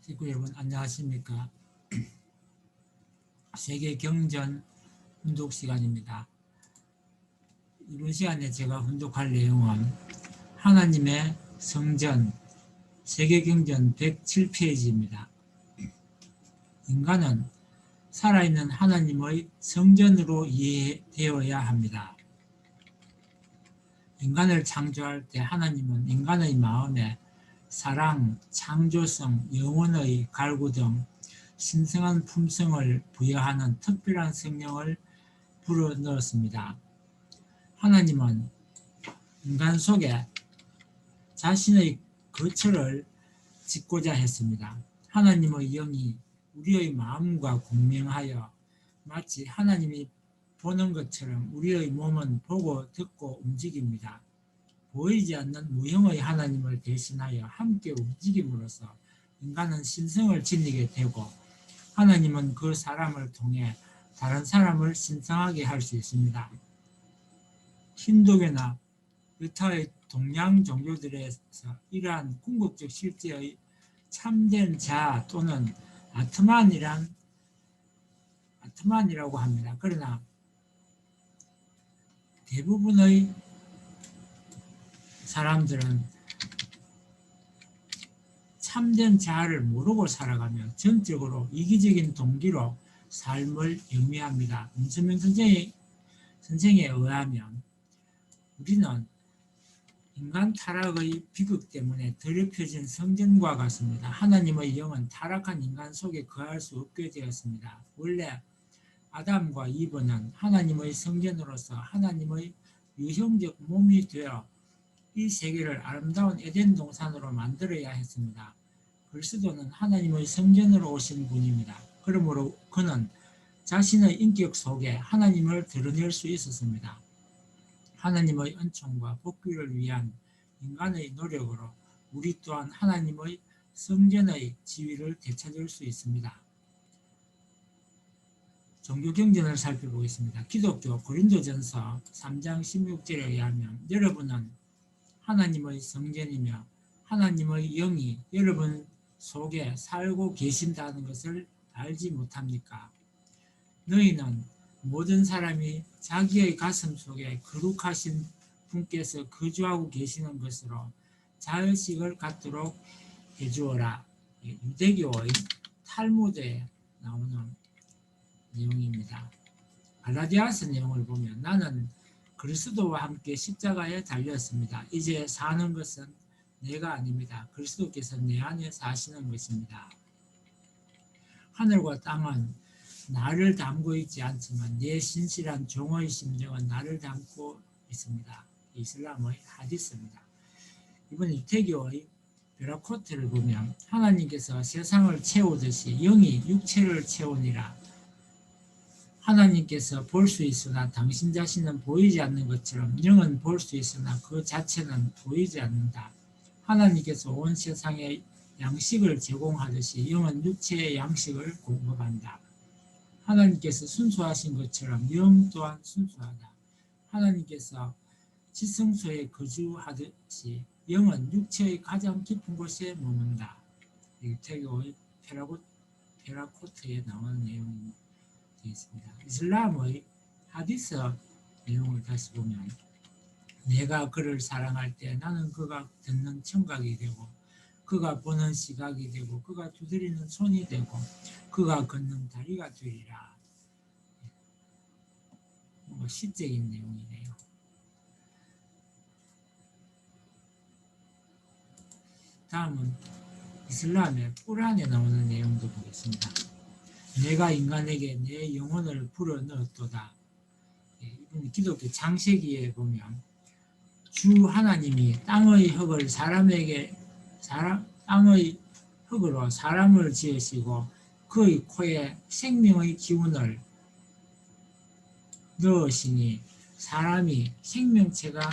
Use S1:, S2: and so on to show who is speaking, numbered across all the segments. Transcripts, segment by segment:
S1: 식구 여러분 안녕하십니까? 세계 경전 훈독 시간입니다. 이번 시간에 제가 훈독할 내용은 하나님의 성전 세계 경전 107페이지입니다. 인간은 살아있는 하나님의 성전으로 이해되어야 합니다. 인간을 창조할 때 하나님은 인간의 마음에 사랑, 창조성, 영혼의 갈구 등 신성한 품성을 부여하는 특별한 성령을 불어넣었습니다. 하나님은 인간 속에 자신의 거처를 짓고자 했습니다. 하나님의 영이 우리의 마음과 공명하여 마치 하나님이 보는 것처럼 우리의 몸은 보고 듣고 움직입니다. 보이지 않는 무형의 하나님을 대신하여 함께 움직임으로써 인간은 신성을 지니게 되고 하나님은 그 사람을 통해 다른 사람을 신성하게 할 수 있습니다. 힌두교나 유타의 동양 종교들에서 이러한 궁극적 실제의 참된 자 또는 아트만이라고 합니다. 그러나 대부분의 사람들은 참된 자아를 모르고 살아가며 전적으로 이기적인 동기로 삶을 영위합니다. 문선명 선생에 의하면 우리는 인간 타락의 비극 때문에 더럽혀진 성전과 같습니다. 하나님의 영은 타락한 인간 속에 거할 수 없게 되었습니다. 원래 아담과 이브는 하나님의 성전으로서 하나님의 유형적 몸이 되어 이 세계를 아름다운 에덴 동산으로 만들어야 했습니다. 그리스도는 하나님의 성전으로 오신 분입니다. 그러므로 그는 자신의 인격 속에 하나님을 드러낼 수 있었습니다. 하나님의 은총과 복귀를 위한 인간의 노력으로 우리 또한 하나님의 성전의 지위를 되찾을 수 있습니다. 종교 경전을 살펴보겠습니다. 기독교 고린도전서 3장 16절에 의하면 여러분은 하나님의 성전이며 하나님의 영이 여러분 속에 살고 계신다는 것을 알지 못합니까? 너희는 모든 사람이 자기의 가슴 속에 거룩하신 분께서 거주하고 계시는 것으로 자의식을 갖도록 해주어라. 유대교의 탈무드에 나오는 내용입니다. 갈라디아서 내용을 보면 나는 그리스도와 함께 십자가에 달렸습니다. 이제 사는 것은 내가 아닙니다. 그리스도께서 내 안에 사시는 것입니다. 하늘과 땅은 나를 담고 있지 않지만 내 신실한 종의 심정은 나를 담고 있습니다. 이슬람의 하디스입니다. 이번 유태교의 베라코트를 보면 하나님께서 세상을 채우듯이 영이 육체를 채우니라. 하나님께서 볼 수 있으나 당신 자신은 보이지 않는 것처럼 영은 볼 수 있으나 그 자체는 보이지 않는다. 하나님께서 온 세상에 양식을 제공하듯이 영은 육체의 양식을 공급한다. 하나님께서 순수하신 것처럼 영 또한 순수하다. 하나님께서 지성소에 거주하듯이 영은 육체의 가장 깊은 곳에 머문다. 유태교의 페라코트에 나오는 내용입니다. 있습니다. 이슬람의 하디스 내용을 다시 보면 내가 그를 사랑할 때 나는 그가 듣는 청각이 되고 그가 보는 시각이 되고 그가 두드리는 손이 되고 그가 걷는 다리가 되리라. 시적인 내용이네요. 다음은 이슬람의 꾸란에 나오는 내용도 보겠습니다. 내가 인간에게 내 영혼을 불어넣었도다. 이번 기독교 창세기에 보면 주 하나님이 땅의 흙을 땅의 흙으로 사람을 지으시고 그의 코에 생명의 기운을 넣으시니 사람이 생명체가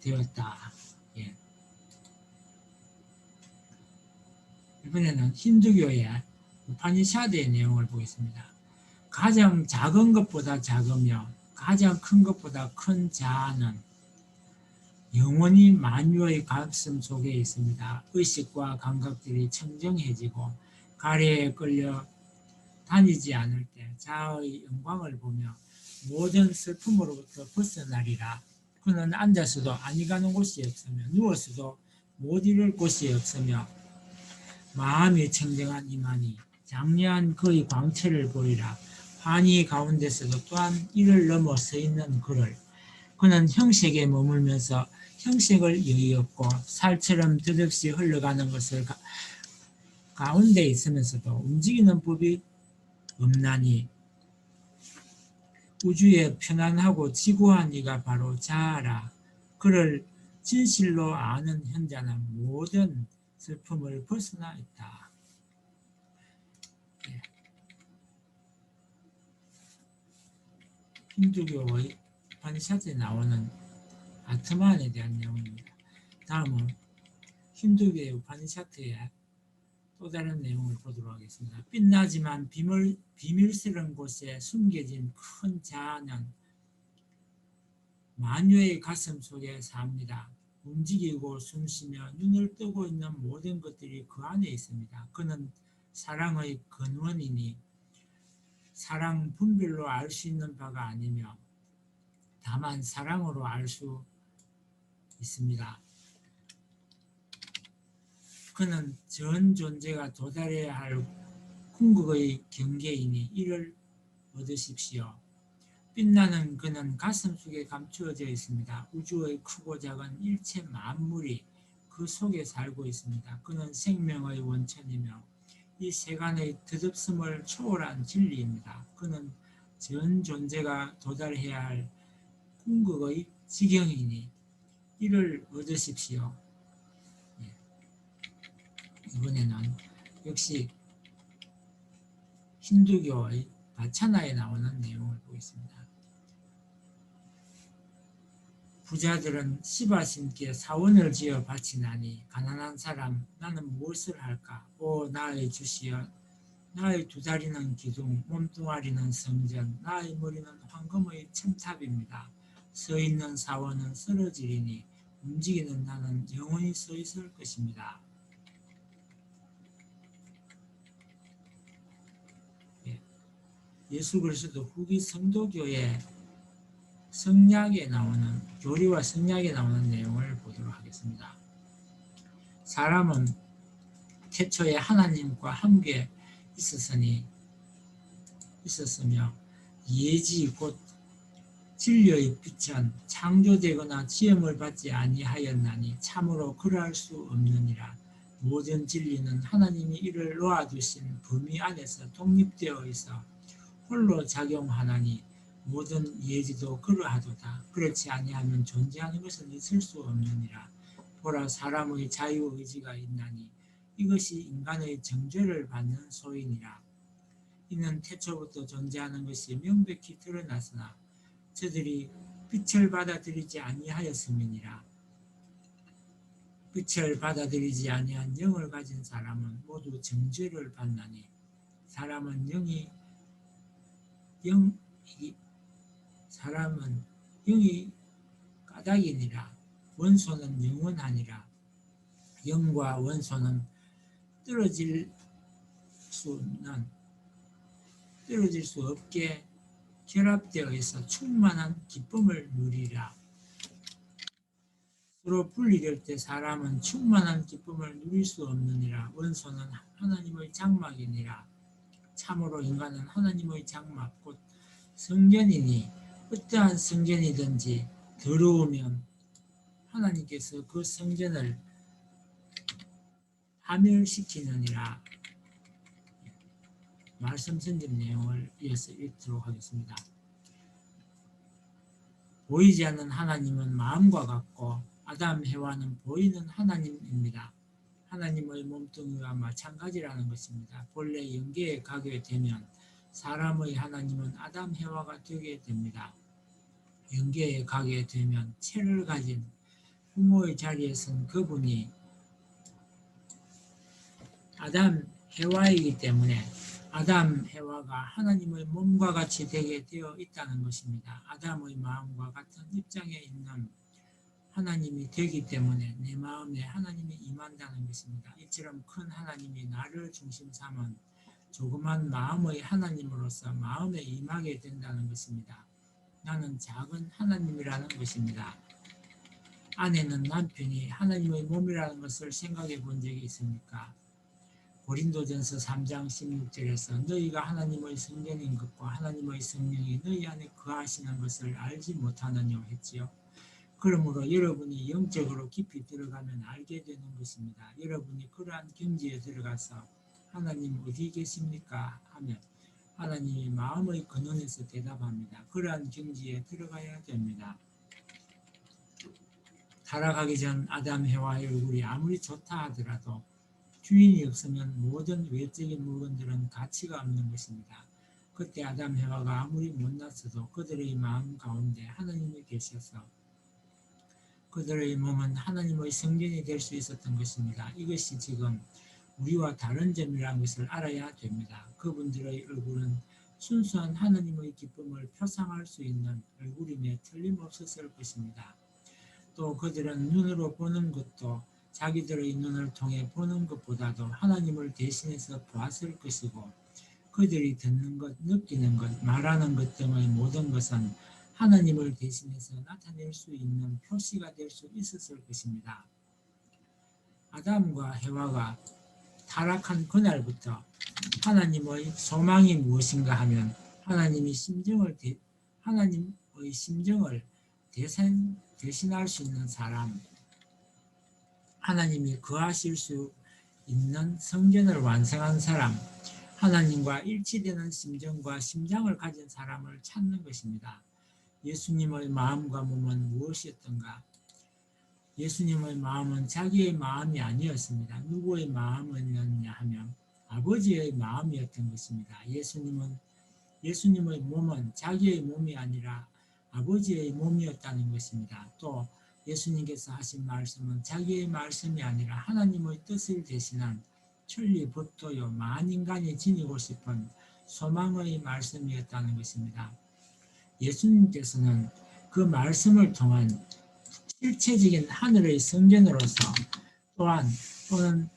S1: 되었다. 이번에는 힌두교의 우파니샤드의 내용을 보겠습니다. 가장 작은 것보다 작으며 가장 큰 것보다 큰 자아는 영혼이 만유의 가슴 속에 있습니다. 의식과 감각들이 청정해지고 가래에 끌려 다니지 않을 때 자아의 영광을 보며 모든 슬픔으로부터 벗어나리라. 그는 앉아서도 아니 가는 곳이 없으며 누워서도 못 이룰 곳이 없으며 마음이 청정한 이만희 장려한 그의 광채를 보리라. 환희 가운데서도 또한 이를 넘어 서 있는 그를 그는 형식에 머물면서 형식을 여의 없고 살처럼 드득시 흘러가는 것을 가운데 있으면서도 움직이는 법이 없나니 우주의 편안하고 지구한 이가 바로 자아라. 그를 진실로 아는 현자는 모든 슬픔을 벗어나 있다. 힌두교의 우파니샤드에 나오는 아트만에 대한 내용입니다. 다음은 힌두교의 우파니샤드의 또 다른 내용을 보도록 하겠습니다. 빛나지만 비밀스러운 곳에 숨겨진 큰 자아는 만유의 가슴 속에 삽니다. 움직이고 숨쉬며 눈을 뜨고 있는 모든 것들이 그 안에 있습니다. 그는 사랑의 근원이니 사랑 분별로 알 수 있는 바가 아니며 다만 사랑으로 알 수 있습니다. 그는 전 존재가 도달해야 할 궁극의 경계이니 이를 얻으십시오. 빛나는 그는 가슴 속에 감추어져 있습니다. 우주의 크고 작은 일체 만물이 그 속에 살고 있습니다. 그는 생명의 원천이며 이 세간의 드뭅음을 초월한 진리입니다. 그는 전 존재가 도달해야 할 궁극의 지경이니 이를 얻으십시오. 이번에는 역시 힌두교의 바차나에 나오는 내용을 보겠습니다. 부자들은 시바신께 사원을 지어 바치나니 가난한 사람 나는 무엇을 할까? 오 나의 주시여 나의 두 다리는 기둥 몸뚱아리는 성전 나의 머리는 황금의 첨탑입니다. 서 있는 사원은 쓰러지리니 움직이는 나는 영원히 서 있을 것입니다. 예수 그리스도 후기 성도교의 성략에 나오는 교리와 성략에 나오는 내용을 보도록 하겠습니다. 사람은 태초에 하나님과 함께 있었으며 예지 곧 진리의 빛은 창조되거나 지음을 받지 아니하였나니 참으로 그러할 수 없느니라. 모든 진리는 하나님이 이를 놓아두신 범위 안에서 독립되어 있어 홀로 작용하나니 모든 예지도 그러하도다. 그렇지 아니하면 존재하는 것은 있을 수 없느니라. 보라 사람의 자유의지가 있나니 이것이 인간의 정죄를 받는 소이니라. 이는 태초부터 존재하는 것이 명백히 드러났으나 저들이 빛을 받아들이지 아니하였음이니라. 빛을 받아들이지 아니한 영을 가진 사람은 모두 정죄를 받나니 사람은 영이 까닭이니라. 원소는 영원하니라. 영과 원소는 떨어질 수 없게 결합되어 있어 충만한 기쁨을 누리라. 서로 분리될 때 사람은 충만한 기쁨을 누릴 수 없느니라. 원소는 하나님의 장막이니라. 참으로 인간은 하나님의 장막 곧 성전이니 어떠한 성전이든지 더러우면 하나님께서 그 성전을 파멸시키느니라. 말씀 전집 내용을 이어서 읽도록 하겠습니다. 보이지 않는 하나님은 마음과 같고 아담 해와는 보이는 하나님입니다. 하나님의 몸뚱이와 마찬가지라는 것입니다. 본래 영계에 가게 되면 사람의 하나님은 아담 해와가 되게 됩니다. 영계에 가게 되면 채를 가진 부모의 자리에 선 그분이 아담 해와이기 때문에 아담 해와가 하나님의 몸과 같이 되게 되어 있다는 것입니다. 아담의 마음과 같은 입장에 있는 하나님이 되기 때문에 내 마음에 하나님이 임한다는 것입니다. 이처럼 큰 하나님이 나를 중심 삼은 조그만 마음의 하나님으로서 마음에 임하게 된다는 것입니다. 나는 작은 하나님이라는 것입니다. 아내는 남편이 하나님의 몸이라는 것을 생각해 본 적이 있습니까? 고린도전서 3장 16절에서 너희가 하나님의 성전인 것과 하나님의 성령이 너희 안에 거하시는 것을 알지 못하느냐 했지요. 그러므로 여러분이 영적으로 깊이 들어가면 알게 되는 것입니다. 여러분이 그러한 경지에 들어가서 하나님 어디 계십니까? 하면 하나님이 마음의 근원에서 대답합니다. 그러한 경지에 들어가야 됩니다. 타락하기 전 아담 해와의 얼굴이 아무리 좋다 하더라도 주인이 없으면 모든 외적인 물건들은 가치가 없는 것입니다. 그때 아담 해와가 아무리 못났어도 그들의 마음 가운데 하나님이 계셔서 그들의 몸은 하나님의 성전이 될 수 있었던 것입니다. 이것이 지금 우리와 다른 점이라는 것을 알아야 됩니다. 그분들의 얼굴은 순수한 하나님의 기쁨을 표상할 수 있는 얼굴임에 틀림없었을 것입니다. 또 그들은 눈으로 보는 것도 자기들의 눈을 통해 보는 것보다도 하나님을 대신해서 보았을 것이고 그들이 듣는 것, 느끼는 것, 말하는 것 등의 모든 것은 하나님을 대신해서 나타낼 수 있는 표시가 될 수 있었을 것입니다. 아담과 해와가 타락한 그날부터 하나님의 소망이 무엇인가 하면 하나님의 심정을 대신할 수 있는 사람, 하나님이 거하실 수 있는 성전을 완성한 사람, 하나님과 일치되는 심정과 심장을 가진 사람을 찾는 것입니다. 예수님의 마음과 몸은 무엇이었던가? 예수님의 마음은 자기의 마음이 아니었습니다. 누구의 마음이었냐 하면 아버지의 마음이었던 것입니다. 예수님의 몸은 자기의 몸이 아니라 아버지의 몸이었다는 것입니다. 또 예수님께서 하신 말씀은 자기의 말씀이 아니라 하나님의 뜻을 대신한 천리법도요 만인간이 지니고 싶은 소망의 말씀이었다는 것입니다. 예수님께서는 그 말씀을 통한 실체적인 하늘의 성전으로서 또는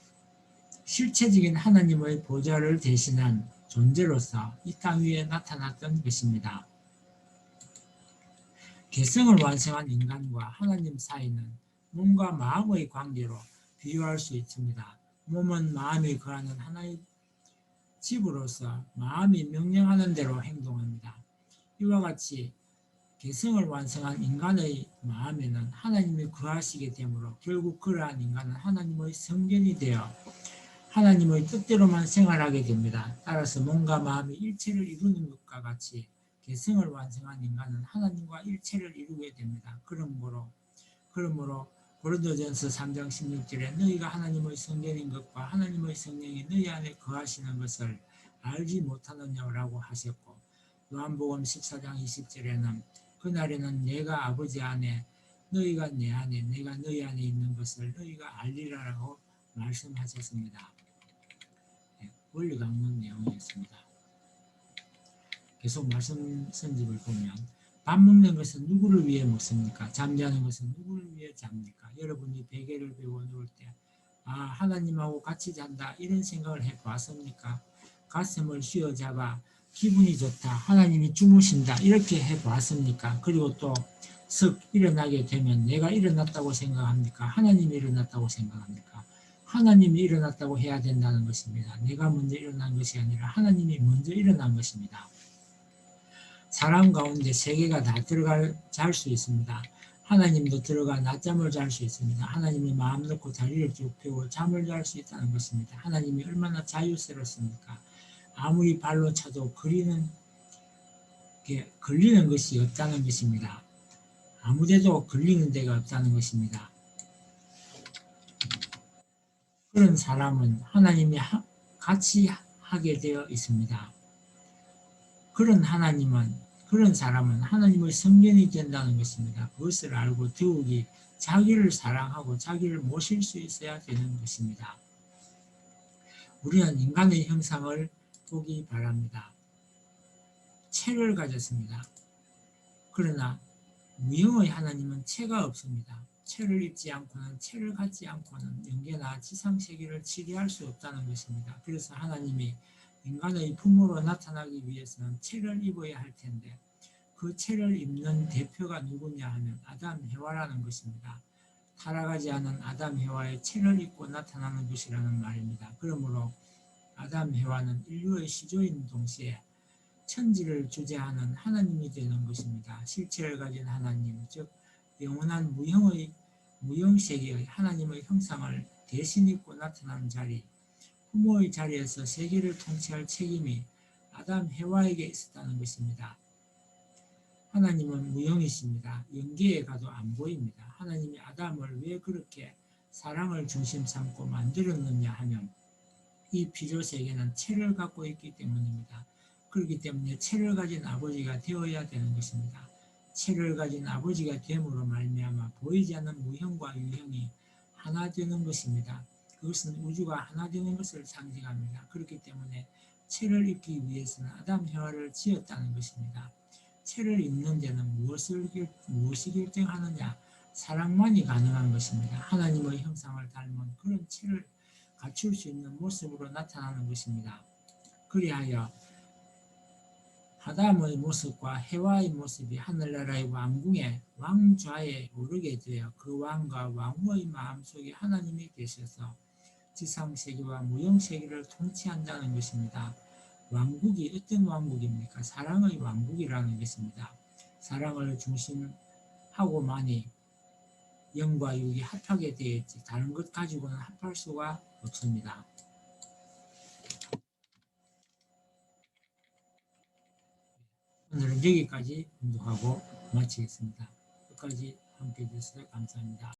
S1: 실체적인 하나님의 보좌를 대신한 존재로서 이 땅 위에 나타났던 것입니다. 개성을 완성한 인간과 하나님 사이는 몸과 마음의 관계로 비유할 수 있습니다. 몸은 마음이 거하는 하나의 집으로서 마음이 명령하는 대로 행동합니다. 이와 같이 개성을 완성한 인간의 마음에는 하나님이 거하시게 되므로 결국 그러한 인간은 하나님의 성전이 되어 하나님의 뜻대로만 생활하게 됩니다. 따라서 몸과 마음이 일체를 이루는 것과 같이 개성을 완성한 인간은 하나님과 일체를 이루게 됩니다. 그러므로 고린도전서 3장 16절에 너희가 하나님의 성전인 것과 하나님의 성령이 너희 안에 거하시는 것을 알지 못하느냐라고 하셨고 요한복음 14장 20절에는 그날에는 내가 아버지 안에 너희가 내 안에 내가 너희 안에 있는 것을 너희가 알리라라고 말씀하셨습니다. 원리 강론 내용이었습니다. 계속 말씀 선집을 보면 밥 먹는 것은 누구를 위해 먹습니까? 잠자는 것은 누구를 위해 잡니까? 여러분이 베개를 베고 누울 때 하나님하고 같이 잔다 이런 생각을 해보았습니까? 가슴을 쥐어잡아 기분이 좋다 하나님이 주무신다 이렇게 해보았습니까? 그리고 또 석 일어나게 되면 내가 일어났다고 생각합니까? 하나님이 일어났다고 생각합니까? 하나님이 일어났다고 해야 된다는 것입니다. 내가 먼저 일어난 것이 아니라 하나님이 먼저 일어난 것입니다. 사람 가운데 세 개가 다 잘 수 있습니다. 하나님도 들어가 낮잠을 잘 수 있습니다. 하나님이 마음 놓고 다리를 쭉 펴고 잠을 잘 수 있다는 것입니다. 하나님이 얼마나 자유스럽습니까? 아무리 발로 차도 걸리는 것이 없다는 것입니다. 아무데도 걸리는 데가 없다는 것입니다. 그런 사람은 하나님이 같이 하게 되어 있습니다. 그런 사람은 하나님의 성전이 된다는 것입니다. 그것을 알고 더욱이 자기를 사랑하고 자기를 모실 수 있어야 되는 것입니다. 우리는 인간의 형상을 보기 바랍니다. 체를 가졌습니다. 그러나 무형의 하나님은 체가 없습니다. 체를 입지 않고는 체를 갖지 않고는 영계나 지상세계를 치리할 수 없다는 것입니다. 그래서 하나님이 인간의 부모로 나타나기 위해서는 체를 입어야 할 텐데 그 체를 입는 대표가 누구냐 하면 아담, 해와라는 것입니다. 타락하지 않은 아담, 해와의 체를 입고 나타나는 것이라는 말입니다. 그러므로 아담, 해와는 인류의 시조인 동시에 천지를 주재하는 하나님이 되는 것입니다. 실체를 가진 하나님, 즉 영원한 무형세계의 하나님의 형상을 대신 입고 나타나는 자리, 부모의 자리에서 세계를 통치할 책임이 아담, 해와에게 있었다는 것입니다. 하나님은 무형이십니다. 영계에 가도 안 보입니다. 하나님이 아담을 왜 그렇게 사랑을 중심 삼고 만들었느냐 하면 이 피조세계는 체를 갖고 있기 때문입니다. 그렇기 때문에 체를 가진 아버지가 되어야 되는 것입니다. 체를 가진 아버지가 됨으로 말미암아 보이지 않는 무형과 유형이 하나 되는 것입니다. 그것은 우주가 하나 되는 것을 상징합니다. 그렇기 때문에 체를 입기 위해서는 아담, 해와를 지었다는 것입니다. 체를 입는 데는 무엇이 결정하느냐? 사랑만이 가능한 것입니다. 하나님의 형상을 닮은 그런 체를 갖출 수 있는 모습으로 나타나는 것입니다. 그리하여 아담의 모습과 해와의 모습이 하늘나라의 왕궁의 왕좌에 오르게 되어 그 왕과 왕후의 마음속에 하나님이 계셔서 지상세계와 무형세계를 통치한다는 것입니다. 왕국이 어떤 왕국입니까? 사랑의 왕국이라는 것입니다. 사랑을 중심하고만이 영과 육이 합하게 되어 있지 다른 것 가지고는 합할 수가 없습니다. 오늘은 여기까지 공부하고 마치겠습니다. 끝까지 함께 해주셔서 감사합니다.